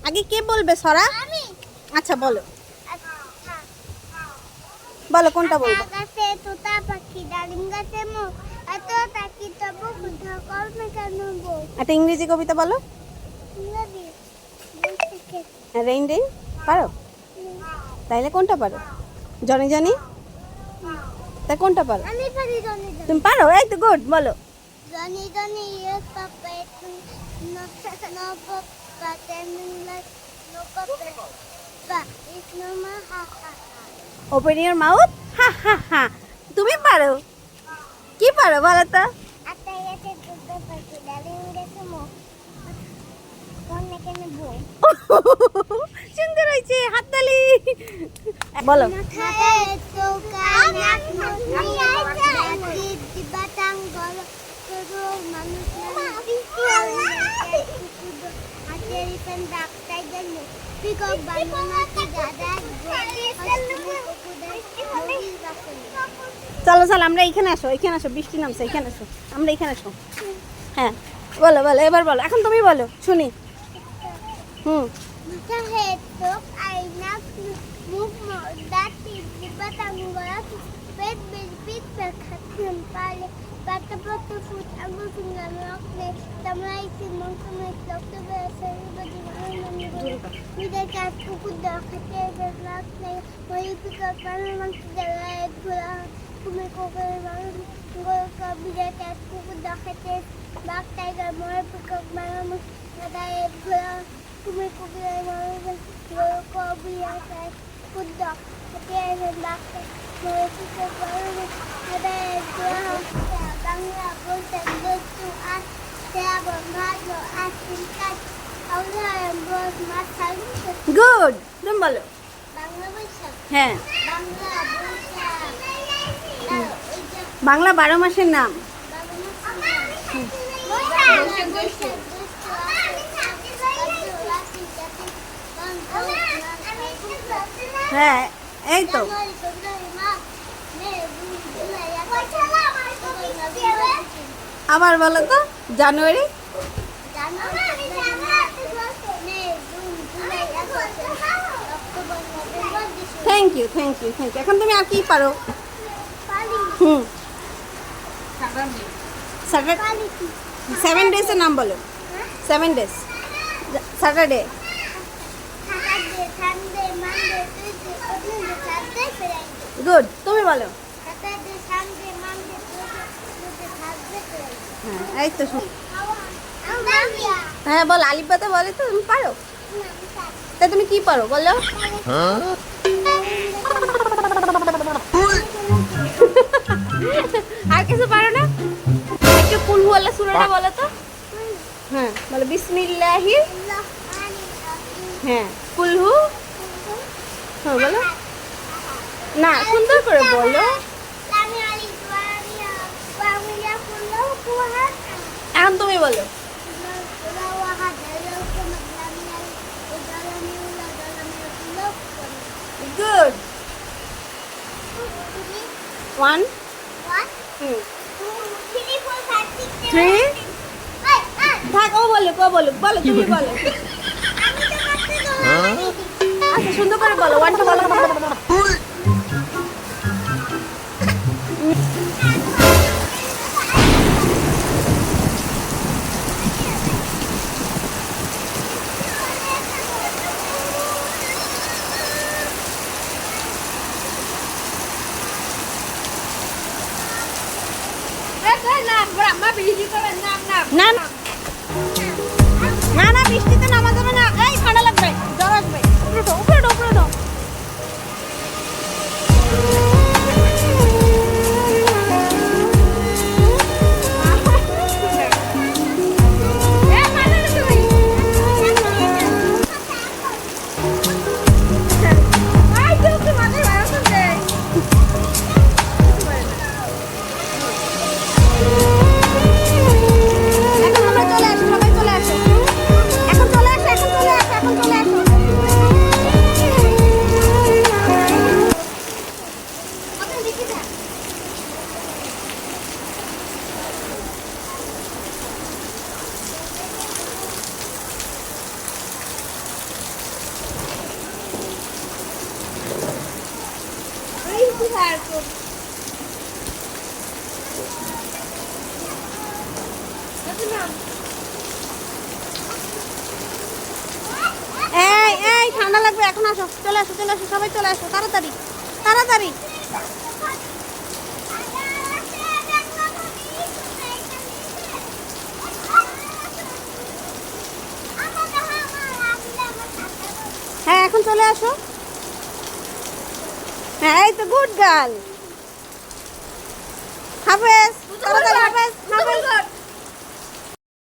আগে কে বলবে সরা? আচ্ছা বলো, বলো কোনটা বলবো? আকাশে তোতা পাখি ডালিম গাছে মো এত তাকি তবু কোথাও কর্মে কেন বউ। একটা ইংরেজি কবিতা বলো। ইংরেজি রেইন রেইন পারো? তাইলে কোনটা পারো? জনি জনি, তা কোনটা পারো? আমি পারি জনি জনি। তুমি পারো? এই তো গুড, বলো। Johnny Johnny yes papa no no papa telling lies no papa বা ইস নো মা ha ha ha. Open your mouth, ha ha ha. তুমি পারো? কি পারো বলো তো? আকাশে তোতা পাখি ডালিম গাছে মো কর্মে কেন বউ। সুন্দর হয়েছে, হাততালি। বলো। মাথায় তো কানাক ননি আছে দিবাটাং গল তো মানুষ হাতের পেন ডাক্তার গেল পিকক বানানো কি দাদা চলো চলো, আমরা এখানে আসো, এখানে আসো, বৃষ্টি নামছে, এখানে আসো, আমরা এখানে আসো। হ্যাঁ বলো বলো, এবার বলো, এখন তুমি বলো শুনি। হুম। মাথায় তো আইনাক মুখ দাঁতি দিবাটাং গল পেট পিট খাচ্ছেন পালে পাতা পাতা ফুট আঙুল ফিঙ্গার রাখলে তামলাই সিমন তুমি ডক্টর বেসরি বডি মানে মিডে কাট কুকুর দেখাতে রাখলে ওই পিকআপ মানে মাংস দেয় ঘোড়া তুমি কোকে মানে গোকা মিডে কাট কুকুর দেখাতে বাঘ টাইগার মোর পিকআপ মানে দেয় ঘোড়া তুমি কোকে মানে গোকা বিয়াতে কুদ্দা হাতে বাঘ মোর পিকআপ মানে দেয় ঘোড়া বাংলা বলতে গেছো আজ তেরো মাসো আসিন কাজ আউলাম বস মাথায় গুড, তুমি বলো। বাংলা বৈশাখ হ্যাঁ, বাংলা বৈশাখ বাংলা 12 মাসের নাম। হ্যাঁ এই তো। আবার বলো তো, জানুয়ারি। Thank you thank you thank you. এখন তুমি আর কি পারো? হুম, স্যাটারডে, 7 ডেজের নাম বলো। 7 ডেজ। স্যাটারডে, গুড, তুমি বলো। হ্যাঁ এই তো শুন। হ্যাঁ বল, আলিপাতে বলে তো, তুমি পারো? তা তুমি কি পারো বলো? আর কিছু পারো না? একটু কুলহু আল্লাহ সূরাটা বলো তো। হ্যাঁ বলো, বিসমিল্লাহি। হ্যাঁ কুলহু। হ্যাঁ বলো না, সুন্দর করে বলো। এখন তুমি বলো। গুড। 1 3 থাক, ও বলো, ও বলো, বলো তুমি বলো। আচ্ছা সুন্দর করে বলো, 1 2 বলো। না না না, বৃষ্টিতে নামা যাবে না, এই ঠান্ডা লাগবে, জ্বর আসবে। উপরে উঠো, উপরে উঠো, উপরে উঠো। এখন আমরা চলে আসো, সবাই চলে আসো, এখন চলে আসো, এখন চলে এই এই ঠান্ডা লাগবে, এখন আসো, চলে আসো চলে আসো, সবাই চলে আসো, তাড়াতাড়ি তাড়াতাড়ি। হ্যাঁ এখন চলে আসো। হ্যাঁ এই তো গুড গার্ল। হাফেজ, তাড়াতাড়ি হাফেজ, হাফেজ।